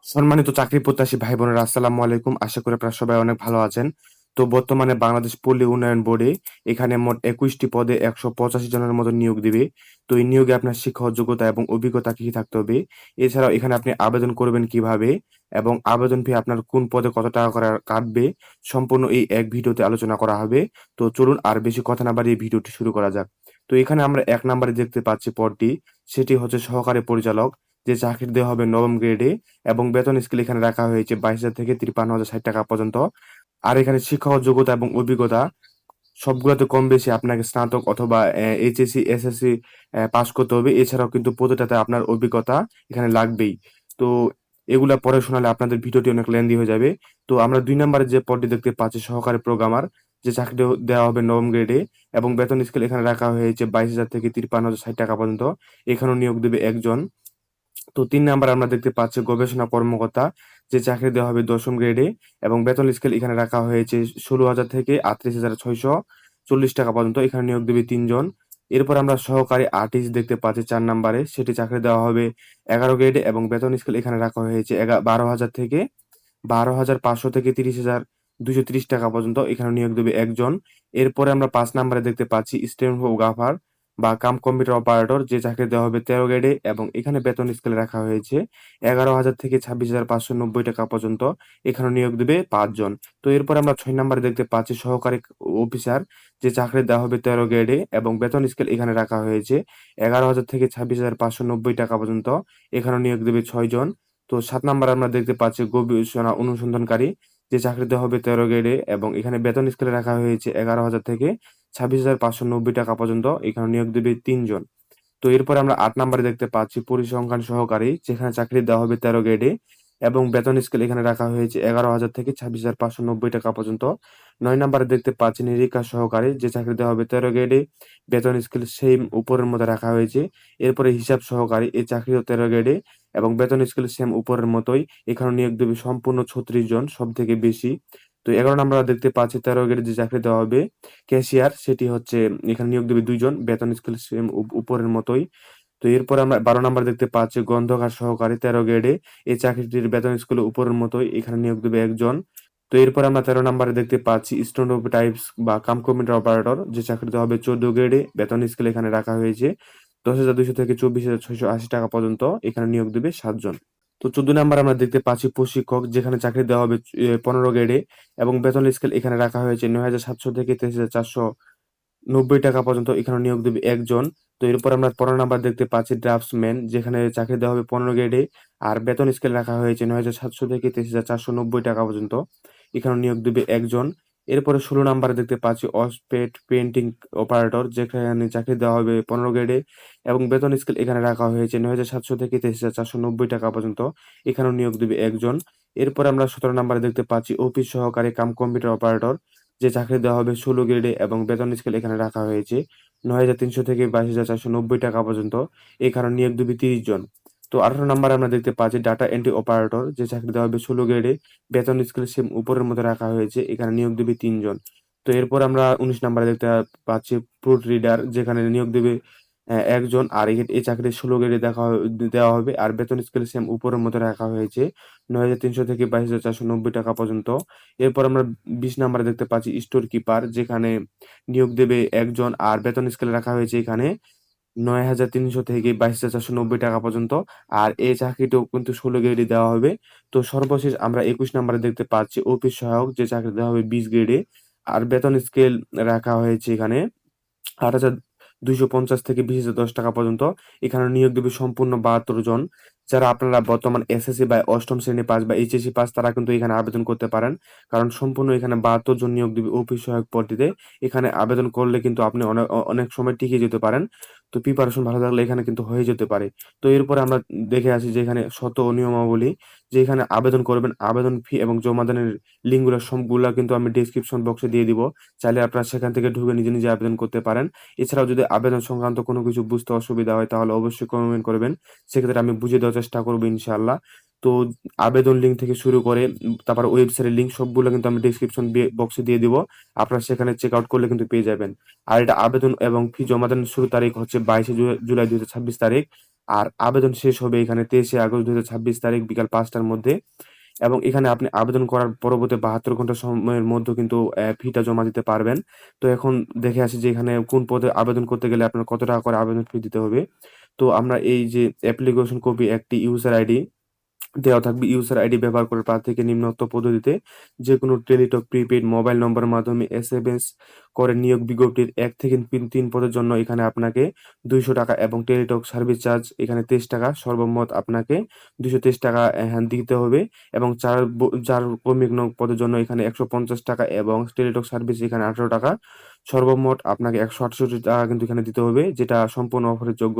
সম্মানিত চাকরি প্রত্যাশী ভাই বোনেরা, আসসালামু আলাইকুম। আশা করি আপনারা সবাই অনেক ভালো আছেন। তো বর্তমানে বাংলাদেশ পল্লী উন্নয়ন বোর্ডে এখানে মোট 21টি পদে 185 জনের মতো নিয়োগ দিবে। তো এই নিয়োগে আপনার শিক্ষাগত যোগ্যতা এবং অভিজ্ঞতা কি কি থাকতে হবে, এছাড়াও এখানে আপনি আবেদন করবেন কিভাবে এবং আবেদন ফি আপনার কোন পদে কত টাকা করে কাটবে, সম্পূর্ণ এই এক ভিডিওতে আলোচনা করা হবে। তো চলুন আর বেশি কথা না বাড়িয়ে ভিডিওটি শুরু করা যাক। তো এখানে আমরা 1 নাম্বারে দেখতে পাচ্ছি পদটি, সেটি হচ্ছে সহকারী পরিচালক, যে চাকরি দেওয়া হবে নবম গ্রেডে এবং বেতন স্কেল এখানে রাখা হয়েছে 22,000 থেকে 53,060 টাকা পর্যন্ত। আর এখানে শিক্ষাগত যোগ্যতা এবং অভিজ্ঞতা সবগুলোতে কম বেশি আপনাকে স্নাতক অথবা এইচএসসি এসএসসি পাস করতে হবে। এছাড়াও কিন্তু প্রতিটাতে আপনার অভিজ্ঞতা এখানে লাগবেই। তো এগুলা পরে শোনালে আপনাদের ভিডিওটি অনেক লেন্দি হয়ে যাবে। তো আমরা 2 নম্বরে যে পদটি দেখতে পাচ্ছি সহকারী প্রোগ্রামার, যে চাকরি দেওয়া হবে নবম গ্রেডে এবং বেতন স্কেল এখানে রাখা হয়েছে 22,000 থেকে 53,060 টাকা পর্যন্ত। এখানেও নিয়োগ দেবে একজন। তো 3 নাম্বার আমরা দেখতে পাচ্ছি গবেষণা কর্মকর্তা, যে চাকরি দেওয়া হবে 10ম গ্রেডে এবং বেতন স্কেল এখানে রাখা হয়েছে 16,000 থেকে 38,640 টাকা পর্যন্ত। এখানে নিয়োগ দেবে 3 জন। এরপর আমরা সহকারী আর্টিস্ট দেখতে পাচ্ছি 4 নাম্বারে, সেটি চাকরি দেওয়া হবে 11 গ্রেডে এবং বেতন স্কেল এখানে রাখা হয়েছে 12,500 থেকে 30,230 টাকা পর্যন্ত। এখানে নিয়োগ দেবে একজন। এরপরে আমরা 5 নাম্বারে দেখতে পাচ্ছি স্টেনোগ্রাফার বা কম্পিউটার অপারেটর, যে চাকরি দেওয়া হবে 13 গ্রেডে এবং এখানে বেতন স্কেল রাখা হয়েছে 11,000 থেকে 26,590 টাকা পর্যন্ত। এখানে নিয়োগ দেবে 5 জন। তো এরপর আমরা 6 নাম্বারে দেখতে পাচ্ছি সহকারী অফিসার, যে চাকরি দেওয়া হবে 13 গ্রেডে এবং বেতন স্কেল এখানে রাখা হয়েছে 11,000 থেকে 26,590 টাকা পর্যন্ত। এখানে নিয়োগ দেবে 6 জন। তো 7 নাম্বারে আমরা দেখতে পাচ্ছি গবেষণা অনুসন্ধানকারী, যে চাকরি দেওয়া হবে 13 গ্রেডে এবং এখানে বেতন স্কেলে রাখা হয়েছে 11,000 থেকে 26,590 টাকা পর্যন্ত। এখানে নিয়োগ দেবে 3 জন। তো এরপরে আমরা 8 নাম্বারে দেখতে পাচ্ছি পরিসংখ্যান সহকারী, যেখানে চাকরি দেওয়া হবে 13 গ্রেডে এবং বেতন স্কেল এখানে রাখা হয়েছে 11,000 থেকে 26,590 টাকা পর্যন্ত। 9 নাম্বারে দেখতে পাচ্ছি নিরীক্ষা সহকারী, যে চাকরি দেওয়া হবে 13 গ্রেডে, বেতন স্কেল সেম উপরের মতো রাখা হয়েছে। এরপরে হিসাব সহকারী, এই চাকরিও 13 গ্রেডে এবং বেতন স্কেল সেম উপরের মতোই। এখানে নিয়োগ দেবে সম্পূর্ণ 36 জন, সব থেকে বেশি। তো 11 নাম্বার দেখতে পাচ্ছি 13 গ্রেডে যে চাকরি দেওয়া হবে ক্যাশিয়ার, সেটি হচ্ছে এখানে নিয়োগ দেবে 2 জন, বেতন স্কেল সেম উপরের মতোই। তো এরপর আমরা 12 নাম্বার দেখতে পাচ্ছি গ্রন্থাগার সহকারী 13 গ্রেডে, এই চাকরিটির বেতন স্কেল উপরের মতোই। এখানে নিয়োগ দেবে একজন। তো এরপর আমরা 13 নাম্বারে দেখতে পাচ্ছি স্টেনোটাইপস বা কম্পিউটার অপারেটর, যে চাকরিতে হবে 14 গ্রেডে, বেতন স্কেল এখানে রাখা হয়েছে 10,200 থেকে 24,680 টাকা পর্যন্ত। এখানে নিয়োগ দেবে 7 জন। তো 14 নাম্বার আমরা দেখতে পাচ্ছি প্রশিক্ষক, যেখানে চাকরি দেওয়া হবে 15 গ্রেডে এবং বেতন স্কেল এখানে রাখা হয়েছে 9,700 থেকে 23,490 টাকা পর্যন্ত। এখানে নিয়োগ দেবে একজন। তো এরপর আমরা 15 নাম্বার দেখতে পাচ্ছি ড্রাফটসম্যান, যেখানে চাকরি দেওয়া হবে 15 গ্রেডে আর বেতন স্কেল রাখা হয়েছে 9,700 থেকে 23,490 টাকা পর্যন্ত। এখানে নিয়োগ দেবে একজন। এরপরে 16 নাম্বারে দেখতে পাচ্ছি অসপেট পেন্টিং অপারেটর, যেখানে চাকরি দেওয়া হবে 15 গ্রেডে এবং বেতন স্কেল এখানে রাখা হয়েছে 9,700 থেকে 23,490 টাকা পর্যন্ত। এখানেও নিয়োগ দেবে একজন। এরপর আমরা 17 নাম্বারে দেখতে পাচ্ছি অফিস সহকারী কম্পিউটার অপারেটর, যে চাকরি দেওয়া হবে 16 গ্রেডে এবং বেতন স্কেল এখানে রাখা হয়েছে 9,300 থেকে 22,490 টাকা পর্যন্ত। এখানে নিয়োগ দেবে 30 জন। তো 18 নাম্বারে আমরা দেখতে পাচ্ছি ডাটা এন্ট্রি অপারেটর, যে চাকরি দেওয়া হবে 16 গ্রেডে, বেতন স্কেল সেম উপরের মতো রাখা হয়েছে। এখানে নিয়োগ দেবে 3 জন। তো এরপর আমরা 19 নাম্বারে দেখতে পাচ্ছি প্রুফ রিডার, যেখানে নিয়োগ দেবে একজন। আর এই চাকরি 16 গ্রেডে দেওয়া হবে আর বেতন স্কেল সেম উপরের মতো রাখা হয়েছে 9,300 থেকে 22,490 টাকা পর্যন্ত। এরপর আমরা 20 নাম্বারে দেখতে পাচ্ছি স্টোর কিপার, যেখানে নিয়োগ দেবে একজন আর বেতন স্কেল রাখা হয়েছে এখানে 9,300 থেকে 22,490 টাকা পর্যন্ত। আর এই চাকরিটাও কিন্তু 16 গ্রেডে দেওয়া হবে। তো সর্বশেষ আমরা 21 নাম্বারে দেখতে পাচ্ছি অফিস সহায়ক, যে চাকরি দেওয়া হবে 20 গ্রেডে আর বেতন স্কেল রাখা হয়েছে এখানে 8,250 থেকে 20,010 টাকা পর্যন্ত। এখানে নিয়োগ দেবে সম্পূর্ণ 72 জন। যারা আপনারা বর্তমান এসএসসি বা অষ্টম শ্রেণী পাস বা এইচএসসি পাস, তারা কিন্তু এখানে আবেদন করতে পারেন। কারণ সম্পূর্ণ এখানে 72 জন নিয়োগ দিবে অফিস সহায়ক পদটিতে। এখানে আবেদন করলে কিন্তু আপনি অনেক সময় টিকে যেতে পারেন। তো প্রিপারেশন ভালো থাকলে এখানে কিন্তু হয়ে যেতে পারে। তো এরপরে আমরা দেখে আসি যে এখানে শর্ত ও নিয়মাবলী, যে এখানে আবেদন করবেন, আবেদন ফি এবং জমা দানের লিঙ্কগুলো সবগুলা কিন্তু আমি ডেসক্রিপশন বক্সে দিয়ে দিব। চাইলে আপনারা সেখান থেকে ঢুকে নিজে নিজে আবেদন করতে পারেন। এছাড়াও যদি আবেদন সংক্রান্ত কোনো কিছু বুঝতে অসুবিধা হয় তাহলে অবশ্যই কমেন্ট করবেন। সেক্ষেত্রে আমি বুঝিয়ে দেওয়ার চেষ্টা করবো ইনশাআল্লাহ। তো আবেদন লিঙ্ক থেকে শুরু করে তারপর ওয়েবসাইটের লিঙ্ক সবগুলো কিন্তু আমি ডেসক্রিপশন বক্সে দিয়ে দিব। আপনারা সেখানে চেক আউট করলে কিন্তু পেয়ে যাবেন। আর এটা আবেদন এবং ফি জমা দানের শুরু তারিখ হচ্ছে 22শে জুলাই 2026 তারিখ। আর আবেদন শেষ হবে এখানে 23শে আগস্ট 2026 তারিখ বিকাল 5টার মধ্যে। এবং এখানে আপনি আবেদন করার পরবর্তী 72 ঘন্টা সময়ের মধ্যে কিন্তু ফিটা জমা দিতে পারবেন। তো এখন দেখে আসি যে এখানে কোন পদে আবেদন করতে গেলে আপনার কত টাকা করে আবেদন ফি দিতে হবে। তো আমরা এই যে অ্যাপ্লিকেশন কপি একটি ইউজার আইডি দেওয়া থাকবে। ইউজার আইডি ব্যবহার করে প্রার্থীকে নিম্নোক্ত পদ্ধতিতে যেকোনো টেলিটক প্রিপেইড মোবাইল নম্বরের মাধ্যমে এসএমএস করে নিয়োগ বিজ্ঞপ্তির 1 থেকে 3 পদের জন্য এখানে আপনাকে 200 টাকা এবং টেলিটক সার্ভিস চার্জ এখানে 23 টাকা, সর্বমোট আপনাকে 223 টাকা দিতে হবে। এবং 4 ক্রমিক নং পদের জন্য এখানে 150 টাকা এবং টেলিটক সার্ভিস এখানে 18 টাকা, সর্বমোট আপনাকে 168 টাকা কিন্তু এখানে দিতে হবে, যেটা সম্পূর্ণ অফারের যোগ্য।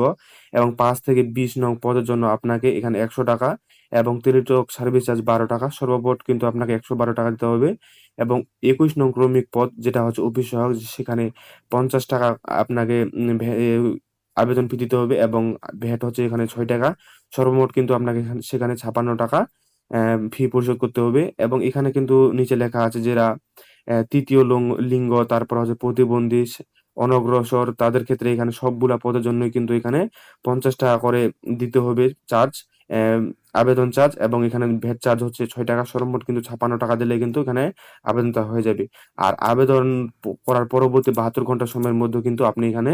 এবং 5 থেকে 20 নং পদের জন্য আপনাকে এখানে 100 টাকা এবং টেলিটক সার্ভিস চার্জ 12 টাকা, সর্বমোট কিন্তু আপনাকে 112 টাকা দিতে হবে। এবং 21 নং ক্রমিক পদ যেটা হচ্ছে অফিস সহায়ক, সেখানে 50 টাকা আপনাকে আবেদন ফি দিতে হবে এবং ভ্যাট হচ্ছে এখানে 6 টাকা, সর্বমোট কিন্তু আপনাকে সেখানে 56 টাকা ফি পরিশোধ করতে হবে। এবং এখানে কিন্তু নিচে লেখা আছে যারা তৃতীয় লিঙ্গ, তারপর হচ্ছে প্রতিবন্ধী, অনগ্রসর, তাদের ক্ষেত্রে এখানে সবগুলা পদের জন্যই কিন্তু এখানে 50 টাকা করে দিতে হবে চার্জ, আহ, আবেদন চার্জ। এবং এখানে ভ্যাট চার্জ হচ্ছে 6 টাকা, সর্বমোট কিন্তু 56 টাকা দিলে কিন্তু এখানে আবেদনটা হয়ে যাবে। আর আবেদন করার পরবর্তী 72 ঘন্টা সময়ের মধ্যে কিন্তু আপনি এখানে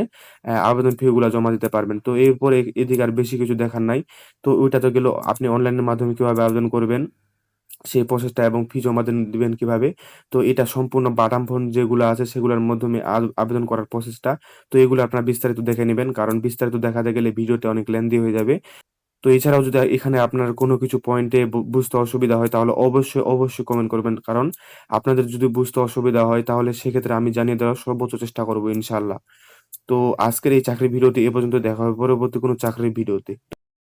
আবেদন ফি গুলা জমা দিতে পারবেন। তো এরপরে এদিকে আর বেশি কিছু দেখার নাই। তো ওইটা তো গেল আপনি অনলাইনের মাধ্যমে কিভাবে আবেদন করবেন সেই প্রসেসটা এবং ফি জমা দিবেন কিভাবে। তো এটা সম্পূর্ণ বাটাম ফোন যেগুলো আছে সেগুলোর মাধ্যমে আবেদন করার প্রসেসটা। তো এগুলো আপনারা বিস্তারিত দেখে নেবেন, কারণ বিস্তারিত দেখাতে গেলে ভিডিওটা অনেক লেন্দি হয়ে যাবে। তো এছাড়াও যদি এখানে আপনার কোনো কিছু পয়েন্টে বুঝতে অসুবিধা হয় তাহলে অবশ্যই কমেন্ট করবেন, কারণ আপনাদের যদি বুঝতে অসুবিধা হয় তাহলে সেক্ষেত্রে আমি জানিয়ে দেওয়ার সর্বোচ্চ চেষ্টা করবো ইনশাল্লাহ। তো আজকের এই চাকরির ভিডিওটি এ পর্যন্ত, দেখা হবে পরবর্তী কোনো চাকরির ভিডিওতে।